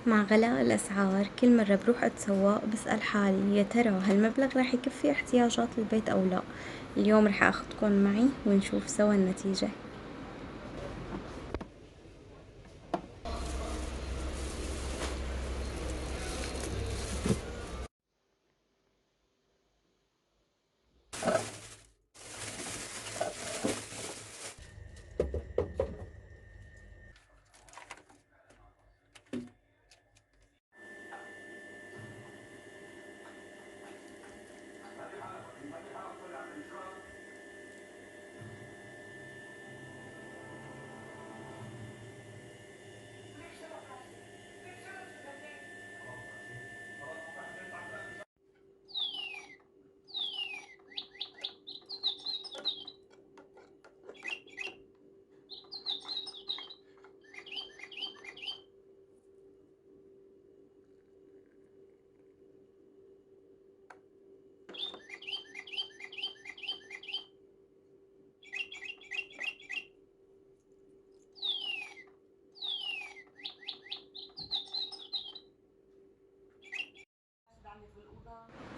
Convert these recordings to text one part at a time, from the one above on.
مع غلاء الأسعار كل مرة بروح أتسوق بسأل حالي يا ترى هالمبلغ راح يكفي احتياجات البيت أو لا. اليوم راح أخدكن معي ونشوف سوا النتيجة.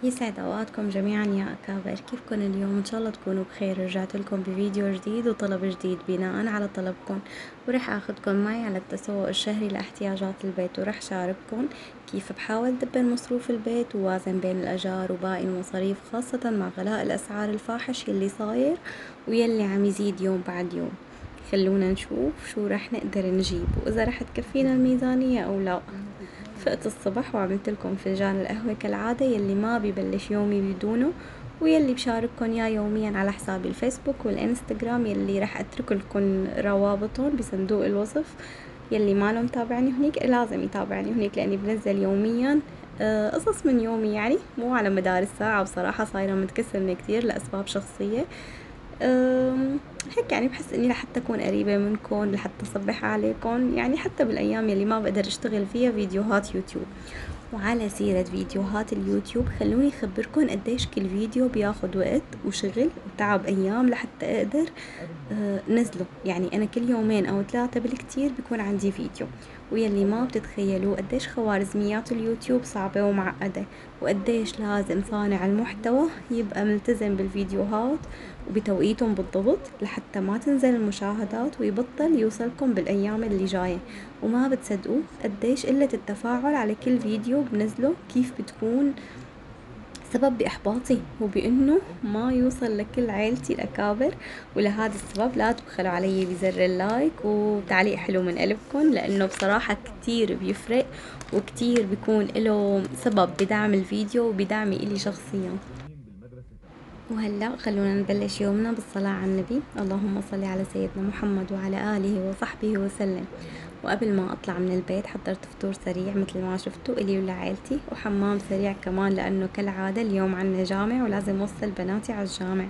يسعد اوقاتكم جميعا يا اكابر، كيفكن اليوم؟ ان شاء الله تكونوا بخير. رجعت لكم بفيديو جديد وطلب جديد بناء على طلبكم، ورح اخذكم معي على التسوق الشهري لاحتياجات البيت، ورح شارككم كيف بحاول دبر مصروف البيت ووازن بين الاجار وباقي المصاريف، خاصة مع غلاء الاسعار الفاحش يلي صاير ويلي عم يزيد يوم بعد يوم. خلونا نشوف شو رح نقدر نجيب واذا رح تكفينا الميزانية او لا. فقت الصبح وعملت لكم فنجان القهوة كالعادة يلي ما ببلش يومي بدونه، ويلي بشارككن يا يوميا على حسابي الفيسبوك والانستغرام يلي رح اترك لكم روابطهم بصندوق الوصف. يلي ماله متابعني هنيك لازم يتابعني هنيك، لاني بنزل يوميا قصص من يومي، يعني مو على مدار الساعة. بصراحة صايرة متكسرة كتير لأسباب شخصية. هيك يعني بحس اني لحتى اكون قريبة منكم، لحتى اصبح عليكم، يعني حتى بالايام يلي ما بقدر اشتغل فيها فيديوهات يوتيوب. وعلى سيرة فيديوهات اليوتيوب، خلوني اخبركم قديش كل فيديو بياخد وقت وشغل وتعب ايام لحتى اقدر نزله. يعني انا كل يومين او 3 بالكتير بيكون عندي فيديو. ويلي ما بتتخيلوا قديش خوارزميات اليوتيوب صعبة ومعقدة، وقديش لازم صانع المحتوى يبقى ملتزم بالفيديوهات وبتوقيتهم بالضبط لحتى ما تنزل المشاهدات ويبطل يوصلكم بالأيام اللي جاية. وما بتصدقوا قديش قلة التفاعل على كل فيديو بنزله كيف بتكون سبب بإحباطي وبإنه ما يوصل لكل عيلتي الأكابر. ولهذا السبب لا تبخلوا علي بزر اللايك وتعليق حلو من قلبكم، لأنه بصراحة كتير بيفرق وكتير بيكون له سبب بدعم الفيديو وبدعمي إلي شخصيا. وهلأ خلونا نبلش يومنا بالصلاة على النبي. اللهم صل على سيدنا محمد وعلى آله وصحبه وسلم. وقبل ما أطلع من البيت حضرت فطور سريع مثل ما شفتوا إلي ولعائلتي، وحمام سريع كمان لأنه كالعادة اليوم عنا جامع ولازم وصل بناتي على الجامع.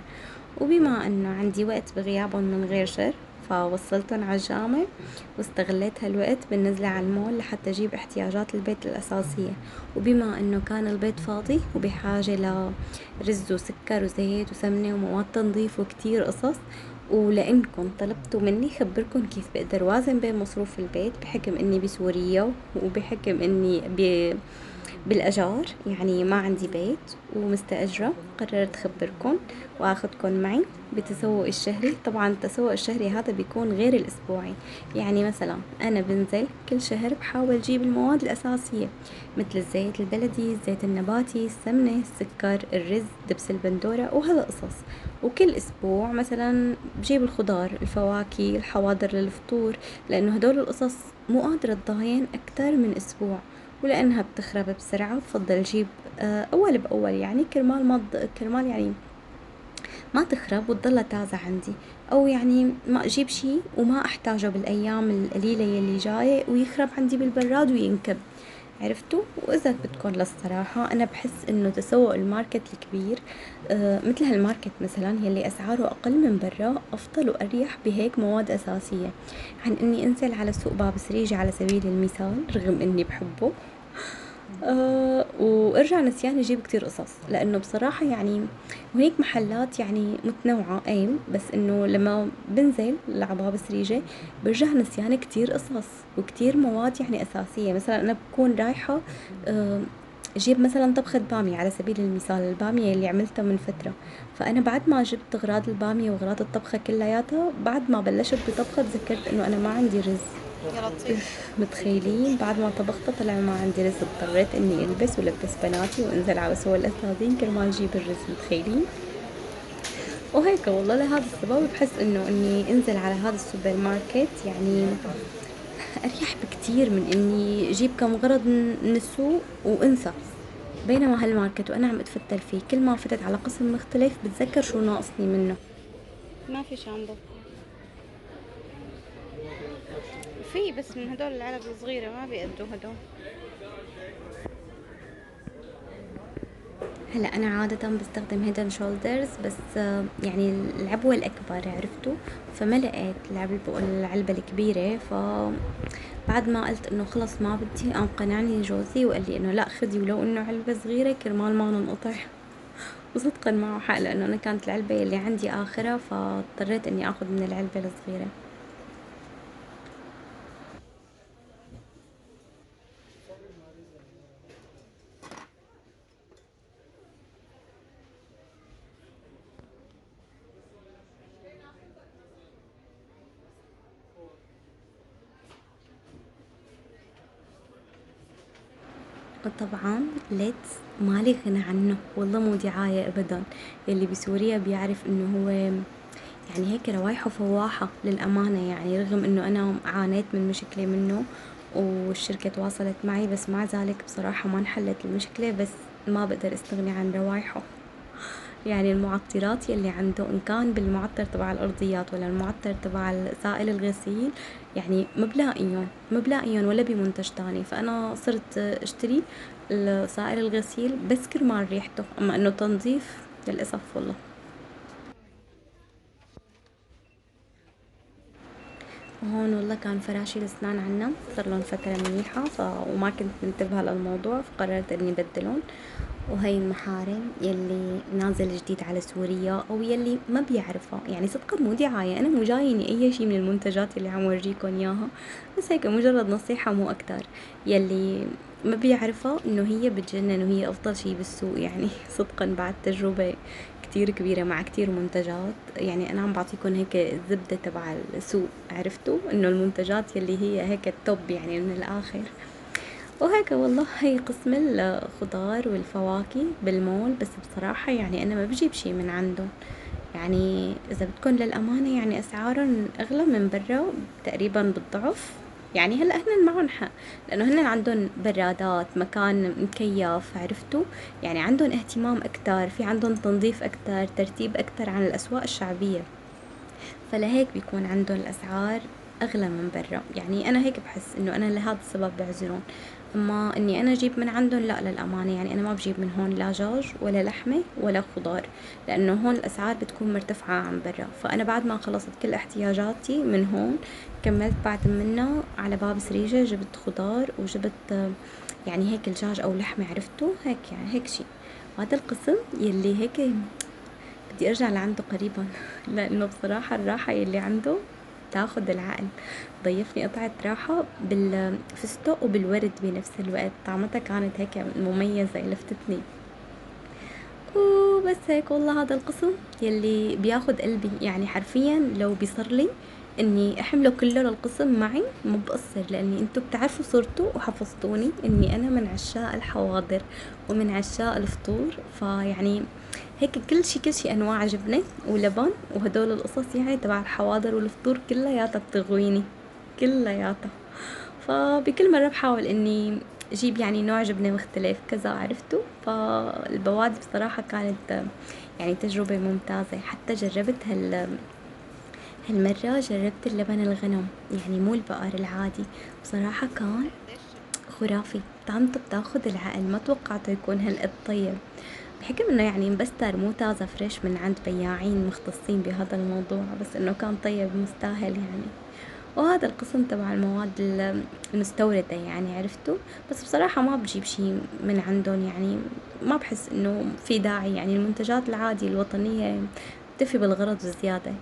وبما أنه عندي وقت بغيابهم من غير شر، فوصلتهم على الجامع واستغليت هالوقت بالنزلة على المول لحتى أجيب احتياجات البيت الأساسية. وبما أنه كان البيت فاضي وبحاجة لرز وسكر وزيت وسمنة ومواد تنظيف وكتير قصص، ولأنكم طلبتوا مني خبركم كيف بقدر وازن بين مصروف البيت بحكم اني بسوريا وبحكم اني بالأجار، يعني ما عندي بيت ومستأجرة، قررت خبركم واخدكم معي بتسوق الشهري. طبعا التسوق الشهري هذا بيكون غير الأسبوعي. يعني مثلا أنا بنزل كل شهر بحاول أجيب المواد الأساسية مثل الزيت البلدي، الزيت النباتي، السمنة، السكر، الرز، دبس البندورة وهالقصص. وكل أسبوع مثلا بجيب الخضار، الفواكه، الحواضر للفطور، لأنه هدول القصص مو قادرة تضاين أكتر من أسبوع. ولأنها بتخرب بسرعة بفضل أجيب أول بأول، يعني كرمال يعني ما تخرب وتضلها تازة عندي، أو يعني ما أجيب شي وما أحتاجه بالأيام القليلة يلي جاية ويخرب عندي بالبراد وينكب. عرفتوا؟ وإذا بدكم للصراحة أنا بحس إنه تسوق الماركت الكبير مثل هالماركت مثلا يلي أسعاره أقل من برا أفضل وأريح بهيك مواد أساسية، عن إني أنزل على سوق باب سريجة على سبيل المثال رغم إني بحبه وارجع نسيان يجيب كتير قصص، لانه بصراحة يعني هناك محلات يعني متنوعة ايم، بس انه لما بنزل لعباب سريجة برجع نسيان كتير قصص وكتير مواد يعني اساسية. مثلا انا بكون رايحة آه جيب مثلا طبخة بامية على سبيل المثال، البامية اللي عملتها من فترة، فأنا بعد ما جبت أغراض البامية وأغراض الطبخة كلياتها، بعد ما بلشت بطبخة تذكرت إنه أنا ما عندي رز. يا لطيف. متخيلين بعد ما طبخت طلع ما عندي رز، اضطريت اني البس ولبس بناتي وانزل على سوق الاستاذين كرمال اجيب الرز. متخيلين؟ وهيك والله لهذا السبب بحس انه اني انزل على هذا السوبر ماركت يعني اريح بكتير من اني اجيب كم غرض من السوق وانسى. بينما هالماركت وانا عم اتفتل فيه، كل ما فتت على قسم مختلف بتذكر شو ناقصني منه. ما في شامبو، في بس من هدول العلب الصغيرة ما بيقدوا هدول. هلا انا عادة بستخدم هيدن شولدرز، بس يعني العبوة الاكبر عرفتوا، فما لقيت العلبة الكبيرة. ف بعد ما قلت انه خلص ما بدي، قام قنعني جوزي وقال لي انه لا خدي ولو انه علبة صغيرة كرمال ما ننقطع. وصدقا معه حق، لانه انا كانت العلبة اللي عندي اخرها، فاضطريت اني اخذ من العلبة الصغيرة. وطبعا ليتس مالي غنى عنه، والله مو دعاية ابدا. يلي بسوريا بيعرف انه هو يعني هيك روايحه فواحة للأمانة، يعني رغم انه انا عانيت من مشكلة منه والشركة تواصلت معي، بس مع ذلك بصراحة ما انحلت المشكلة. بس ما بقدر استغني عن روايحه. يعني المعطرات يلي عنده، إن كان بالمعطر تبع الأرضيات ولا المعطر تبع سائل الغسيل، يعني مبلاقيون ولا بمنتج تاني. فأنا صرت اشتري سائل الغسيل بس كرمال ريحته، أما إنه تنظيف للأسف والله. وهون والله كان فراشي الأسنان عنا صار لهم فترة منيحة، وما كنت منتبهة للموضوع، فقررت إني بدلهم. وهي المحارم يلي نازل جديد على سوريا او يلي ما بيعرفها، يعني صدقا مو دعاية، انا مو جايني اي شي من المنتجات اللي عم ورجيكم اياها، بس هيك مجرد نصيحة مو اكتر. يلي ما بيعرفها انه هي بتجنن وهي افضل شي بالسوق يعني. صدقا بعد تجربة كتير كبيرة مع كتير منتجات، يعني انا عم بعطيكم هيك الزبدة تبع السوق، عرفتوا انه المنتجات يلي هي هيك التوب يعني من الاخر. وهيك والله هي قسم الخضار والفواكه بالمول. بس بصراحة يعني أنا ما بجيب شي من عندهم، يعني إذا بدكن للأمانة يعني أسعارهم أغلى من برا تقريبا بالضعف. يعني هلا هن معهم حق، لأنه هن عندهم برادات، مكان مكيف، عرفتوا؟ يعني عندهم اهتمام أكتر، في عندهم تنظيف أكتر، ترتيب أكتر عن الأسواق الشعبية، فلهيك بيكون عندهم الأسعار أغلى من برا. يعني أنا هيك بحس إنه أنا لهذا السبب بعذرهم. أما إني أنا أجيب من عندهم لا، للأمانة يعني أنا ما بجيب من هون لا دجاج ولا لحمة ولا خضار، لأنه هون الأسعار بتكون مرتفعة عن برا. فأنا بعد ما خلصت كل احتياجاتي من هون، كملت بعد منه على باب سريجة، جبت خضار وجبت يعني هيك دجاج أو لحمة، عرفتوا هيك يعني هيك شي. وهذا القسم يلي هيك بدي ارجع لعنده قريبا. لانه بصراحة الراحة يلي عنده تاخد العقل. ضيفني قطعة راحة بالفستق وبالورد بنفس الوقت، طعمتها كانت هيك مميزة لفتتني. وبس هيك والله هذا القسم يلي بياخد قلبي، يعني حرفيا لو بيصر لي اني احمله كله للقسم معي مو بقصر، لاني انتو بتعرفوا صرتوا وحفظتوني اني انا من عشاق الحواضر ومن عشاق الفطور. فيعني هيك كل شي انواع جبنة ولبن وهدول القصص يعني تبع الحواضر والفطور كلياتها بتغويني كلياتها. فبكل مرة بحاول اني اجيب يعني نوع جبنة مختلف كذا، عرفتوا؟ فالبوادي بصراحة كانت يعني تجربة ممتازة. حتى جربت هالمرة جربت اللبن الغنم، يعني مو البقر العادي. بصراحة كان خرافي، طعمته بتاخد العقل، ما توقعته يكون هالقد طيب، بحكم انه يعني مبستر مو تازة فريش من عند بياعين مختصين بهذا الموضوع، بس انه كان طيب مستاهل يعني. وهذا القسم تبع المواد المستوردة يعني، عرفتوا. بس بصراحة ما بجيب شي من عندهم يعني، ما بحس انه في داعي يعني، المنتجات العادية الوطنية تفي بالغرض وزيادة.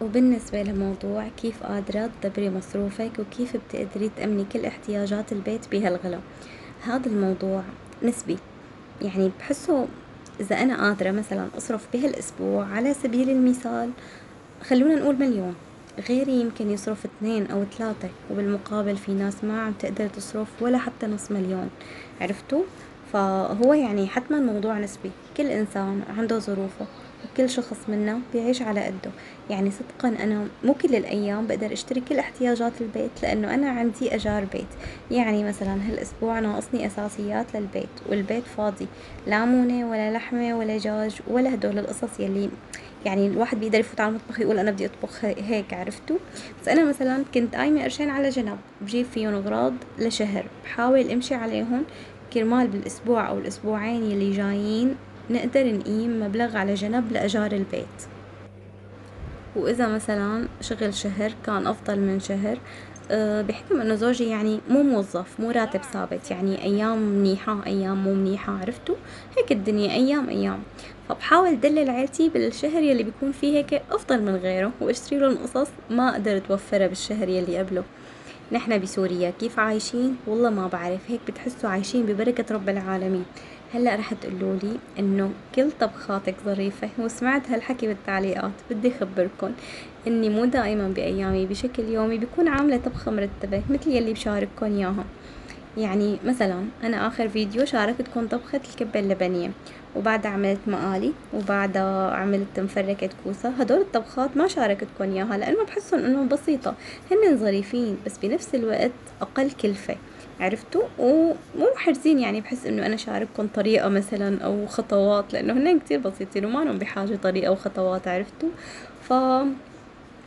وبالنسبة لموضوع كيف قادرة تدبري مصروفك وكيف بتقدري تأمني كل احتياجات البيت بهالغلا، هذا الموضوع نسبي. يعني بحسه إذا أنا قادرة مثلا أصرف بهالأسبوع على سبيل المثال خلونا نقول مليون، غيري يمكن يصرف 2 أو 3، وبالمقابل في ناس ما عم تقدر تصرف ولا حتى نص مليون، عرفتوا. فهو يعني حتما موضوع نسبي، كل إنسان عنده ظروفه، وكل شخص منا بيعيش على قده. يعني صدقا أنا مو كل الأيام بقدر أشتري كل احتياجات البيت، لأنه أنا عندي أجار بيت. يعني مثلا هالأسبوع ناقصني أساسيات للبيت، والبيت فاضي، لا مونة ولا لحمة ولا دجاج ولا هدول القصص يلي يعني الواحد بيقدر يفوت على المطبخ يقول انا بدي اطبخ هيك، عرفتوا. بس انا مثلا كنت قايمه قرشين على جنب بجيب فيهم اغراض لشهر، بحاول امشي عليهم كرمال بالاسبوع او الاسبوعين يلي جايين نقدر نقيم مبلغ على جنب لاجار البيت. واذا مثلا شغل شهر كان افضل من شهر، بحكم انه زوجي يعني مو موظف، مو راتب ثابت، يعني ايام منيحة ايام مو منيحة، عرفتوا. هيك الدنيا ايام ايام. فبحاول دلل عيلتي بالشهر يلي بيكون فيه هيك افضل من غيره، واشتري لهم قصص ما قدرت اوفرها بالشهر يلي قبله. نحن بسوريا كيف عايشين والله ما بعرف، هيك بتحسوا عايشين ببركة رب العالمين. هلا رح تقولولي انه كل طبخاتك ظريفة، وسمعت هالحكي بالتعليقات. بدي اخبركن اني مو دائما بايامي بشكل يومي بكون عاملة طبخة مرتبة مثل يلي بشارككن اياها. يعني مثلا انا اخر فيديو شاركتكم طبخة الكبة اللبنية، وبعدها عملت مقالي، وبعدها عملت مفركة كوسة. هدول الطبخات ما شاركتكم اياها لانه بحسهم انهم بسيطة، هن ظريفين بس بنفس الوقت اقل كلفة، عرفتوا، ومو محرزين. يعني بحس انه انا شارككم طريقة مثلا او خطوات، لانه هن كتير بسيطين وما لهم بحاجة طريقة وخطوات، عرفتوا. ف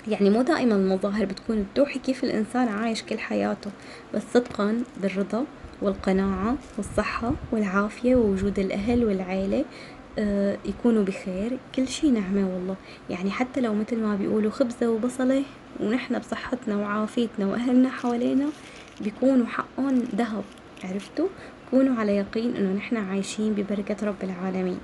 يعني مو دائما المظاهر بتكون بتوحي كيف الإنسان عايش كل حياته، بس صدقا بالرضا والقناعة والصحة والعافية ووجود الأهل والعيلة يكونوا بخير، كل شي نعمة والله. يعني حتى لو مثل ما بيقولوا خبزة وبصلة ونحن بصحتنا وعافيتنا وأهلنا حوالينا، بيكونوا حقهم ذهب، عرفتوا. كونوا على يقين انه نحن عايشين ببركة رب العالمين،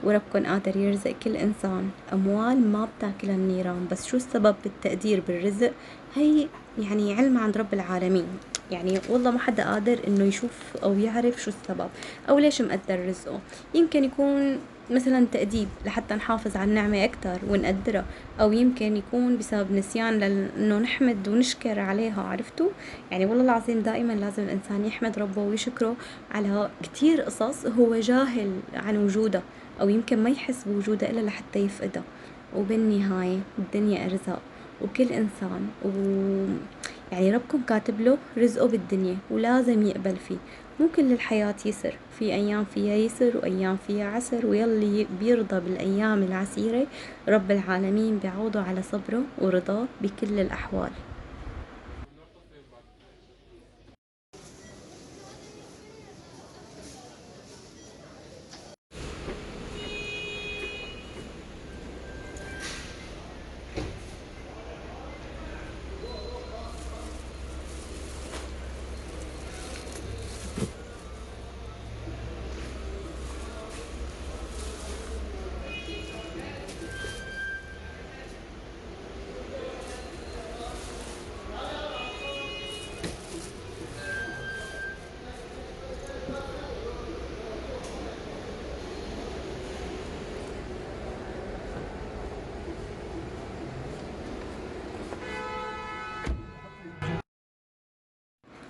وربكن قادر يرزق كل إنسان أموال ما بتاكلها النيران. بس شو السبب بالتقدير بالرزق؟ هي يعني علم عند رب العالمين. يعني والله ما حدا قادر انه يشوف او يعرف شو السبب او ليش مقدر رزقه. يمكن يكون مثلا تأديب لحتى نحافظ على النعمة أكتر ونقدرها، أو يمكن يكون بسبب نسيان إنه نحمد ونشكر عليها، عرفتوا. يعني والله العظيم دائما لازم الإنسان يحمد ربه ويشكره على كتير قصص هو جاهل عن وجودها، أو يمكن ما يحس بوجودها إلا لحتى يفقدها. وبالنهاية الدنيا أرزاق، وكل إنسان يعني ربكم كاتب له رزقه بالدنيا ولازم يقبل فيه. مو كل الحياة يسر، في أيام فيها يسر وأيام فيها عسر، ويلي بيرضى بالأيام العسيرة رب العالمين بيعوضه على صبره ورضاه بكل الأحوال.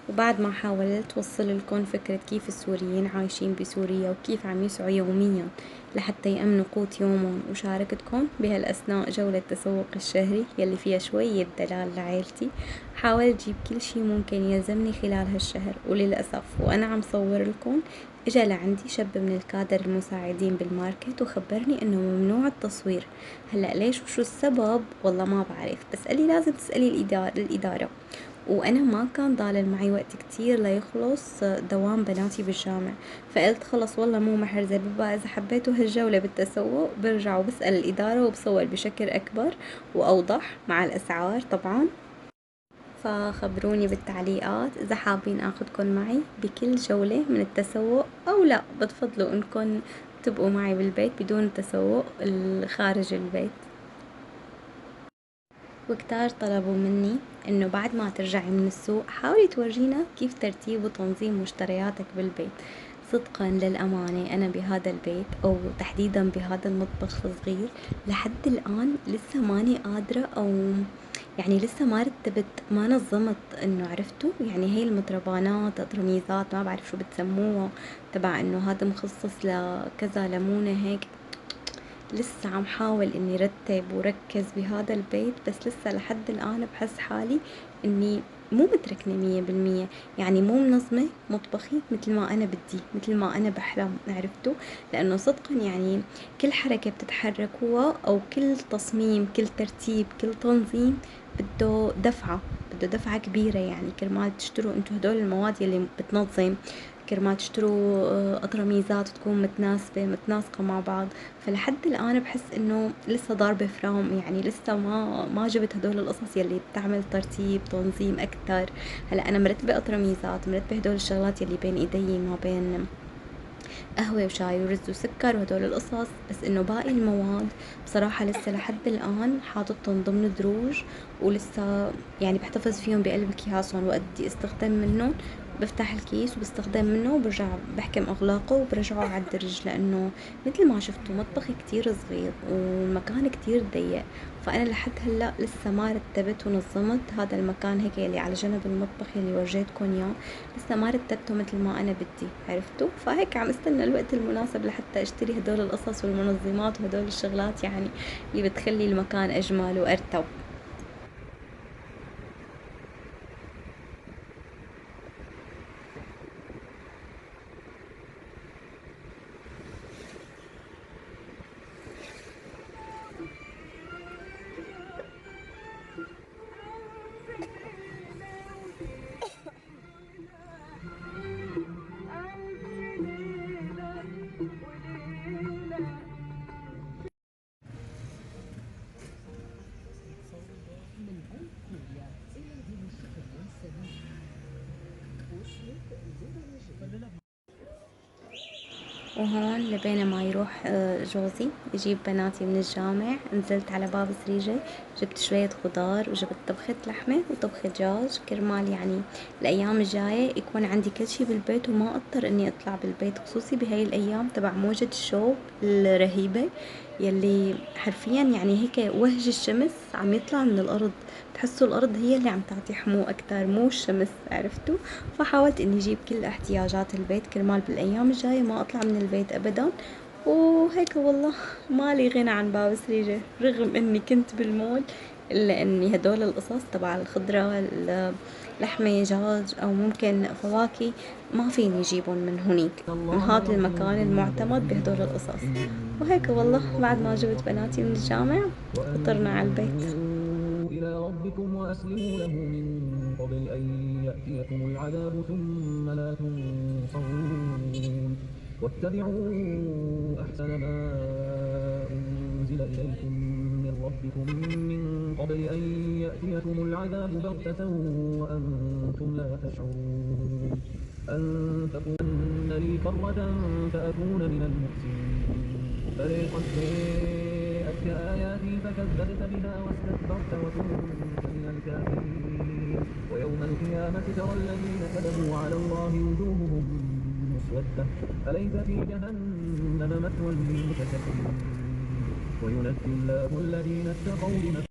وبعد ما حاولت وصل لكم فكرة كيف السوريين عايشين بسوريا وكيف عم يسعوا يوميا لحتى يأمنوا قوت يومهم، وشاركتكم بهالأثناء جولة تسوق الشهري يلي فيها شوية دلال لعيلتي. حاولت جيب كل شي ممكن يلزمني خلال هالشهر، وللأسف وأنا عم صور لكم اجا لعندي شاب من الكادر المساعدين بالماركت وخبرني انه ممنوع التصوير. هلأ ليش وشو السبب والله ما بعرف، بس قال لي لازم تسألي الإدارة. وانا ما كان ضالل معي وقت كتير ليخلص دوام بناتي بالجامع، فقلت خلص والله مو محرزة، ببقى اذا حبيتوا هالجولة بالتسوق برجع وبسأل الإدارة وبصور بشكل اكبر واوضح مع الاسعار طبعا. فخبروني بالتعليقات إذا حابين أخذكن معي بكل جولة من التسوق، أو لا بتفضلوا إنكن تبقوا معي بالبيت بدون تسوق خارج البيت. وكتار طلبوا مني إنه بعد ما ترجعي من السوق حاولي تورجينا كيف ترتيب وتنظيم مشترياتك بالبيت. صدقا للأمانة أنا بهذا البيت أو تحديدا بهذا المطبخ الصغير لحد الآن لسه ماني قادرة، أو يعني لسه ما رتبت ما نظمت انه عرفتوا يعني هي المطربانات ترميزات ما بعرف شو بتسموها، تبع انه هذا مخصص لكذا ليمونة هيك. لسه عم حاول اني رتب وركز بهذا البيت، بس لسه لحد الان بحس حالي اني مو متركنة 100%، يعني مو منظمة مطبخي مثل ما أنا بدي مثل ما أنا بحلم، عرفتوا؟ لأنه صدقا يعني كل حركة بتتحركوها أو كل تصميم كل ترتيب كل تنظيم بده دفعة كبيرة، يعني كرمال تشتروا انتو هدول المواد يلي بتنظم، كرمال تشتروا أطرميزات تكون متناسقة مع بعض. فلحد الآن بحس إنه لسه ضاربة فرام، يعني لسه ما جبت هدول القصص يلي بتعمل ترتيب تنظيم أكتر. هلا أنا مرتبة أطرميزات، مرتبة هدول الشغلات يلي بين إيدي، ما بين قهوة وشاي ورز وسكر وهدول القصص، بس إنه باقي المواد بصراحة لسه لحد الآن حاططهم ضمن دروج، ولسه يعني بحتفظ فيهم بقلب أكياسهم، وقت بدي استخدم منهم بفتح الكيس وبستخدم منه وبرجع بحكم اغلاقه وبرجعه على الدرج، لانه مثل ما شفتوا مطبخي كتير صغير والمكان كتير ضيق. فانا لحد هلا لسه ما رتبت ونظمت هذا المكان هيك اللي على جنب المطبخ اللي ورجيتكم اياه، لسه ما رتبته مثل ما انا بدي، عرفتوا؟ فهيك عم استنى الوقت المناسب لحتى اشتري هدول القصص والمنظمات وهدول الشغلات، يعني اللي بتخلي المكان اجمل وارتب. وهون لبين ما يروح جوزي يجيب بناتي من الجامع، نزلت على باب سريجة جبت شوية خضار وجبت طبخة لحمة وطبخة دجاج، كرمال يعني الأيام الجاية يكون عندي كل شي بالبيت وما أضطر إني أطلع بالبيت، خصوصي بهاي الأيام تبع موجة الشوب الرهيبة يلي حرفيا يعني هيك وهج الشمس عم يطلع من الأرض، تحسوا الأرض هي اللي عم تعطي حمو أكتر مو الشمس، عرفتوا؟ فحاولت إني أجيب كل احتياجات البيت كرمال بالأيام الجاية ما أطلع من البيت أبدا. وهيك والله مالي غنى عن باب سريجة، رغم إني كنت بالمول إلا إني هدول القصص تبع الخضرة لحمة دجاج أو ممكن فواكه ما فيني جيبهم من هونيك، من هذا المكان المعتمد بهدول القصص. وهيك والله بعد ما جبت بناتي من الجامع فطرنا على البيت. إلى ربكم وأسلموا له من قبل أن يأتيكم العذاب ثم لا تنصرون واتبعوا أحسن ما أنزل إليكم من ربكم من قبل أن يأتيكم العذاب بغتة وأنتم لا تشعرون أن تكون لي كرة فأكون من المحسنين بل قد جاءتك آياتي فكذبت بها واستكبرت وكنت من الكافرين ويوم القيامة ترى الذين كذبوا على الله وجوههم مسودة أليس في جهنم مثوى للمتكبرين وينجي الله الذين اتقوا بمثوى.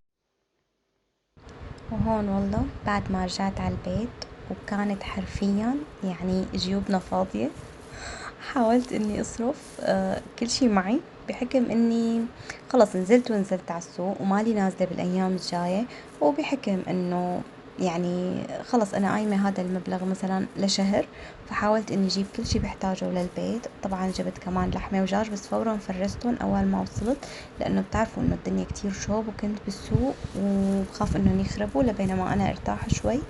وهون والله بعد ما رجعت على البيت وكانت حرفيا يعني جيوبنا فاضية، حاولت اني اصرف كل شي معي، بحكم اني خلص نزلت على السوق ومالي نازلة بالايام الجاية، وبحكم انه يعني خلص أنا قايمة هذا المبلغ مثلا لشهر، فحاولت إني أجيب كل شي بحتاجه للبيت. طبعا جبت كمان لحمة ودجاج بس فورا فرزتهم أول ما وصلت، لأنه بتعرفوا إنه الدنيا كتير شوب وكنت بالسوق وبخاف إنهم يخربوا، لبينما أنا ارتاح شوي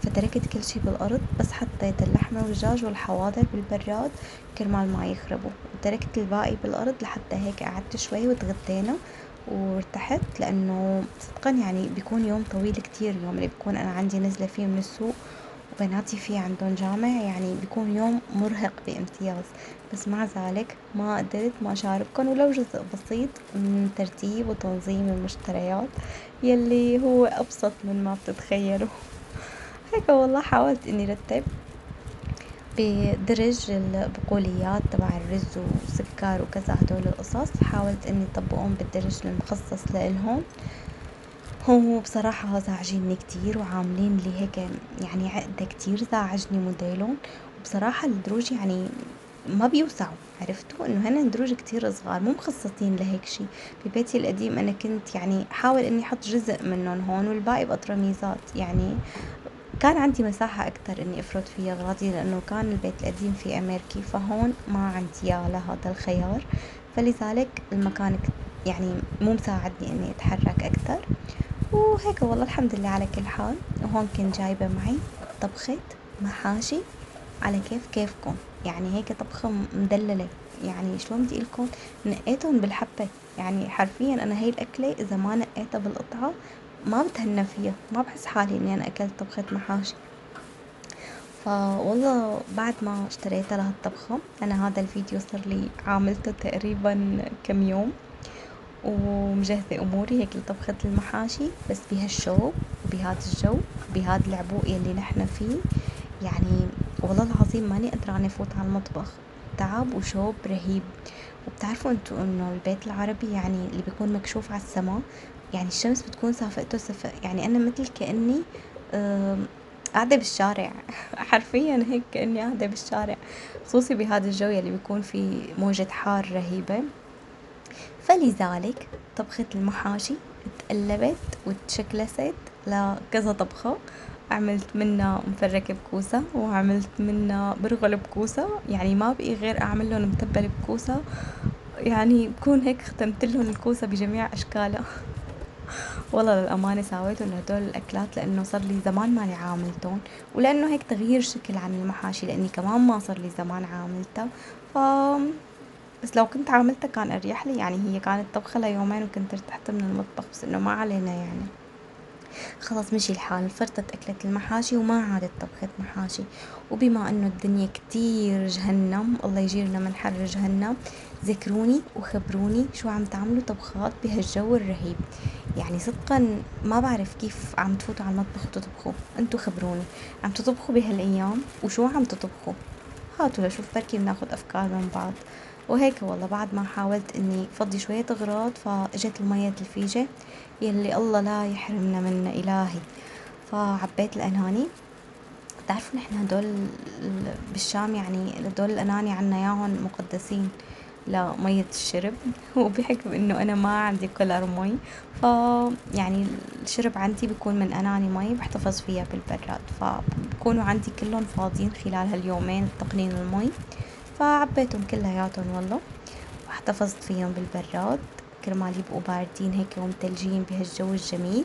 فتركت كل شي بالأرض، بس حطيت اللحمة والدجاج والحواضر بالبراد كرمال ما يخربوا، وتركت الباقي بالأرض لحتى هيك قعدت شوي وتغدينا وارتحت. لأنه صدقا يعني بيكون يوم طويل كتير، يوم اللي بيكون أنا عندي نزلة فيه من السوق وبناتي فيه عندهم جامع، يعني بيكون يوم مرهق بامتياز. بس مع ذلك ما قدرت ما أشارككم ولو جزء بسيط من ترتيب وتنظيم المشتريات يلي هو أبسط من ما بتتخيلوا. هيك والله حاولت إني رتب بدرج البقوليات تبع الرز وسكر وكذا هدول القصص، حاولت اني اطبقهم بالدرج المخصص لإلهم. هو بصراحة زعجني كتير وعاملين لي هيك يعني عقدة كتير، زعجني موديلهم. وبصراحة الدروج يعني ما بيوسعوا، عرفتوا انه هن دروج كتير صغار مو مخصصين لهيك شي. في بيتي القديم انا كنت يعني حاول اني احط جزء منهم هون والباقي بأطرميزات، يعني كان عندي مساحة أكتر إني أفرد فيها أغراضي، لأنه كان البيت القديم في أمريكي، فهون ما عندي إياه لهذا الخيار، فلذلك المكان يعني مو مساعدني إني أتحرك أكتر. وهيك والله الحمد لله على كل حال. وهون كنت جايبة معي طبخة محاشي على كيف كيفكم، يعني هيك طبخة مدللة، يعني شلون بدي لكم، نقيتهم بالحبة. يعني حرفيا أنا هاي الأكلة إذا ما نقيتها بالقطعة ما بتهنى فيها، ما بحس حالي إني أنا أكلت طبخة محاشي. فوالله بعد ما اشتريتها لهالطبخة، أنا هذا الفيديو صار لي عاملته تقريبا كم يوم ومجهزة أموري هيك لطبخة المحاشي، بس بهالشوب وبهذا الجو بهذا العبوق يلي نحن فيه، يعني والله العظيم ماني قدرانة أفوت على المطبخ، تعب وشوب رهيب. وبتعرفوا انتوا انه البيت العربي يعني اللي بيكون مكشوف على السما، يعني الشمس بتكون صافقته سفق، يعني أنا مثل كأني قاعدة بالشارع. حرفيا هيك كأني قاعدة بالشارع، خصوصي بهذا الجو يلي بيكون في موجة حار رهيبة. فلذلك طبخة المحاشي اتقلبت وتشكلست لكذا طبخة. عملت منها مفركة بكوسة، وعملت منها برغل بكوسة، يعني ما بقي غير أعمل لهم متبل بكوسة، يعني بكون هيك ختمت لهم الكوسة بجميع أشكالها. والله للأمانة ساويتهم لهدول الأكلات لأنه صار لي زمان ماني عاملتهم، ولأنه هيك تغيير شكل عن المحاشي لأني كمان ما صار لي زمان عاملتها. ف بس لو كنت عاملتها كان أريح لي، يعني هي كانت طبخة ليومين وكنت ارتحت من المطبخ، بس إنه ما علينا يعني. خلاص مشي الحال، فرطت أكلة المحاشي وما عادت طبخة محاشي. وبما أنه الدنيا كتير جهنم، الله يجيرنا من حر جهنم، ذكروني وخبروني شو عم تعملوا طبخات بهالجو الرهيب. يعني صدقا ما بعرف كيف عم تفوتوا على المطبخ وتطبخوا، انتو خبروني عم تطبخوا بهالأيام وشو عم تطبخوا، هاتوا لشوف بركي بناخد أفكار من بعض. وهيك والله بعد ما حاولت اني فضي شوية اغراض فاجت المية الثلجة يلي الله لا يحرمنا منها إلهي، فعبيت الأناني. تعرفوا نحن هدول بالشام يعني هدول الأناني عنا ياهن مقدسين لمية الشرب. وبحكم انه انا ما عندي كولر مي، ف يعني الشرب عندي بيكون من اناني مي بحتفظ فيها بالبراد، فبكونوا عندي كلهم فاضيين خلال هاليومين التقنين المي، فعبيتهم كلياتهم والله واحتفظت فيهم بالبراد كرمال يبقوا باردين هيك ومتلجين بهالجو الجميل.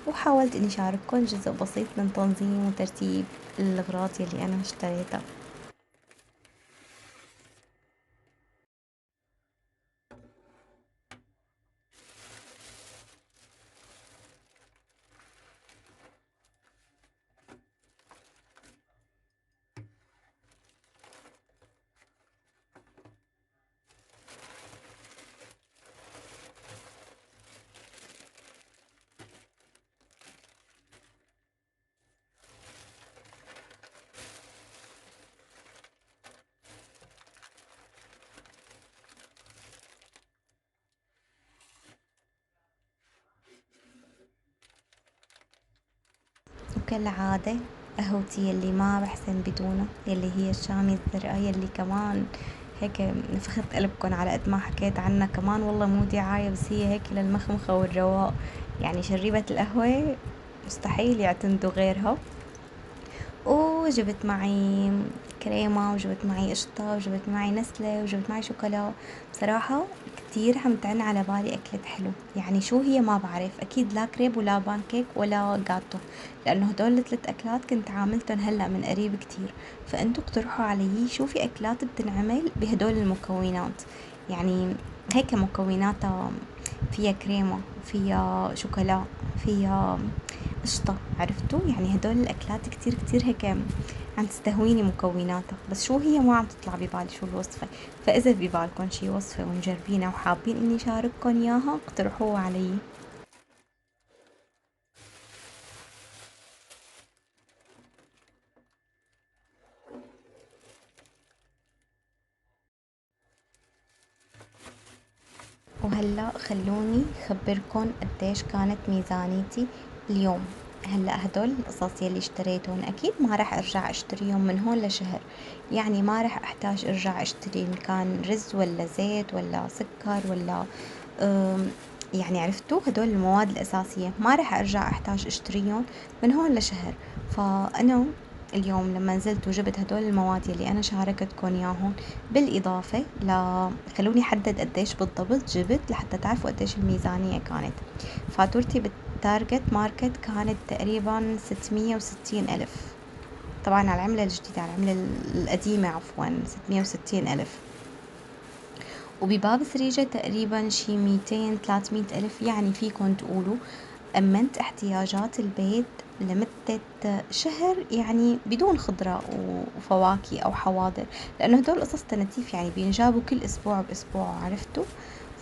وحاولت اني اشارككم جزء بسيط من تنظيم وترتيب الاغراض يلي انا اشتريتها. وكالعادة قهوتي يلي ما بحسن بدونها، يلي هي الشامي الزرقاء، يلي كمان هيك نفخت قلبكن على قد ما حكيت عنها كمان، والله مو دعاية بس هي هيك للمخمخة والرواق، يعني شريبة القهوة مستحيل يعتمدوا غيرها. وجبت معي كريمة، وجبت معي قشطة، وجبت معي نسلة، وجبت معي شوكولا. بصراحة كتير عم تعن على بالي أكلة حلو، يعني شو هي ما بعرف، أكيد لا كريب ولا بانكيك ولا جاتو، لأنه هدول الثلاث أكلات كنت عاملتهم هلأ من قريب كتير. فأنتوا اقترحوا علي شو في أكلات بتنعمل بهدول المكونات، يعني هيك مكوناتها، فيها كريمة، فيها شوكولا، فيها قشطة، عرفتوا؟ يعني هدول الأكلات كتير كتير هيك عم تستهويني مكوناتها، بس شو هي ما عم تطلع ببالي شو الوصفة. فإذا ببالكم شي وصفة ومجربينها وحابين إني شارككم إياها اقترحوها علي. وهلأ خلوني خبركن قديش كانت ميزانيتي اليوم. هلأ هدول القصص يلي اشتريتهم أكيد ما رح أرجع أشتريهم من هون لشهر، يعني ما رح أحتاج أرجع أشتري إن كان رز ولا زيت ولا سكر ولا يعني عرفتوا هدول المواد الأساسية ما رح أرجع أحتاج أشتريهم من هون لشهر. فأنا اليوم لما نزلت وجبت هدول المواد يلي أنا شاركتكم إياهم، بالإضافة خلوني حدد قديش بالضبط جبت لحتى تعرفوا قديش الميزانية كانت. فاتورتي بالتارجت ماركت كانت تقريبا 660 ألف، طبعا على العملة الجديدة، على العملة القديمة عفوا 660 ألف. وبباب سريجة تقريبا شي 200-300 ألف، يعني فيكن تقولوا أمنت احتياجات البيت لمدة شهر، يعني بدون خضرة وفواكه أو حواضر، لأنه هدول القصص تنتيف يعني بينجابوا كل أسبوع بأسبوع، عرفتوا؟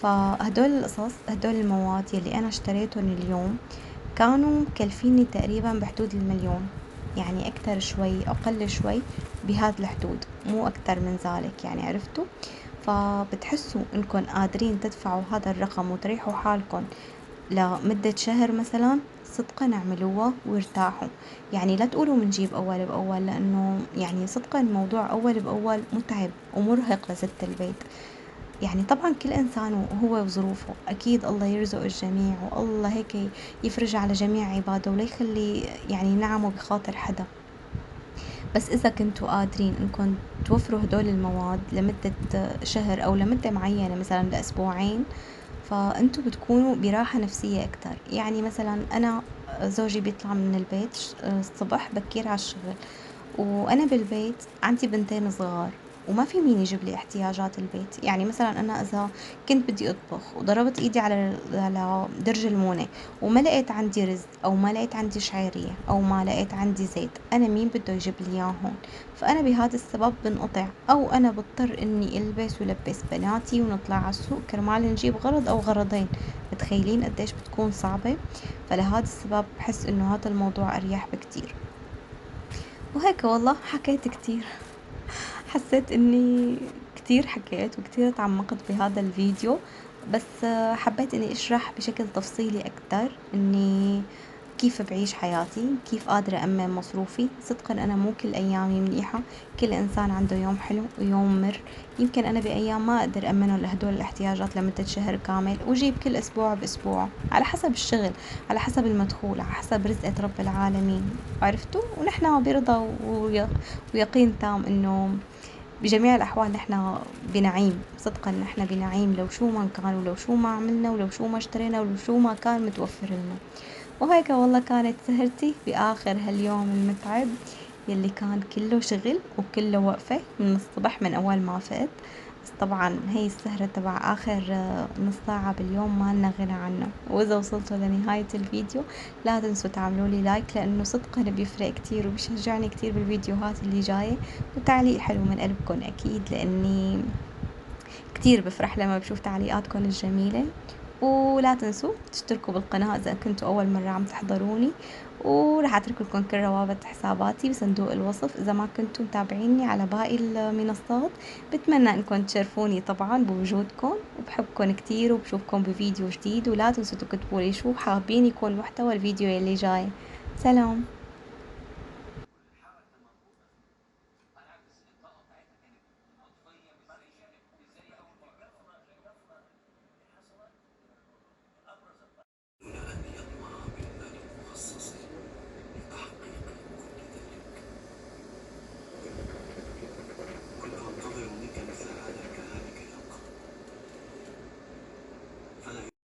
فهدول القصص، هدول المواد يلي أنا اشتريتهم اليوم كانوا مكلفيني تقريبا بحدود المليون، يعني أكتر شوي أقل شوي بهذا الحدود، مو أكتر من ذلك، يعني عرفتوا؟ فبتحسوا إنكم قادرين تدفعوا هذا الرقم وتريحوا حالكم لمدة شهر مثلا، صدقا اعملوها وارتاحوا. يعني لا تقولوا منجيب أول بأول، لأنه يعني صدقا الموضوع أول بأول متعب ومرهق لست البيت. يعني طبعا كل إنسان وهو وظروفه، أكيد الله يرزق الجميع، والله هيك يفرج على جميع عباده ولا يخلي يعني نعمه بخاطر حدا. بس إذا كنتوا قادرين إنكم توفروا هدول المواد لمدة شهر أو لمدة معينة مثلا لأسبوعين، فأنتوا بتكونوا براحة نفسية أكتر. يعني مثلا أنا زوجي بيطلع من البيت الصبح بكير على الشغل، وأنا بالبيت عندي بنتين صغار، وما في مين يجيب لي احتياجات البيت. يعني مثلا أنا إذا كنت بدي أطبخ وضربت إيدي على درج المونة وما لقيت عندي رز أو ما لقيت عندي شعيرية أو ما لقيت عندي زيت، أنا مين بده يجيب لي إياه هون؟ فأنا بهذا السبب بنقطع، أو أنا بضطر إني ألبس ولبس بناتي ونطلع على السوق كرمال نجيب غرض أو غرضين. متخيلين قديش بتكون صعبة؟ فلهذا السبب بحس إنه هذا الموضوع أريح بكتير. وهيك والله حكيت كتير، حسيت اني كتير حكيت وكتير تعمقت بهذا الفيديو، بس حبيت اني اشرح بشكل تفصيلي اكتر اني كيف بعيش حياتي، كيف قادرة أمن مصروفي. صدقا أنا مو كل أيامي منيحة، كل إنسان عنده يوم حلو ويوم مر. يمكن أنا بأيام ما أقدر أمنه لهدول الاحتياجات لمدة شهر كامل، وجيب كل أسبوع بأسبوع على حسب الشغل، على حسب المدخول، على حسب رزقة رب العالمين، عرفتوا؟ ونحن برضا ويقين تام إنه بجميع الأحوال نحن بنعيم. صدقا نحن بنعيم لو شو ما كان، ولو شو ما عملنا، ولو شو ما اشترينا، ولو شو ما كان متوفر لنا. وهيك والله كانت سهرتي بآخر هاليوم المتعب يلي كان كله شغل وكله وقفة من الصبح من أول ما فقت. بس طبعا هي السهرة تبع آخر نص ساعة باليوم ما لنا غنى عنها. وإذا وصلتوا لنهاية الفيديو لا تنسوا تعملوا لي لايك، لأنه صدقا بيفرق كتير وبيشجعني كتير بالفيديوهات اللي جاية، وتعليق حلو من قلبكم أكيد، لأني كتير بفرح لما بشوف تعليقاتكم الجميلة. ولا تنسوا تشتركوا بالقناة إذا كنتوا أول مرة عم تحضروني، وراح أترك لكم كل روابط حساباتي بصندوق الوصف إذا ما كنتوا متابعيني على باقي المنصات. بتمنى أنكم تشرفوني طبعا بوجودكم، وبحبكم كتير، وبشوفكم بفيديو جديد. ولا تنسوا تكتبوا لي شو حابين يكون محتوى الفيديو اللي جاي. سلام.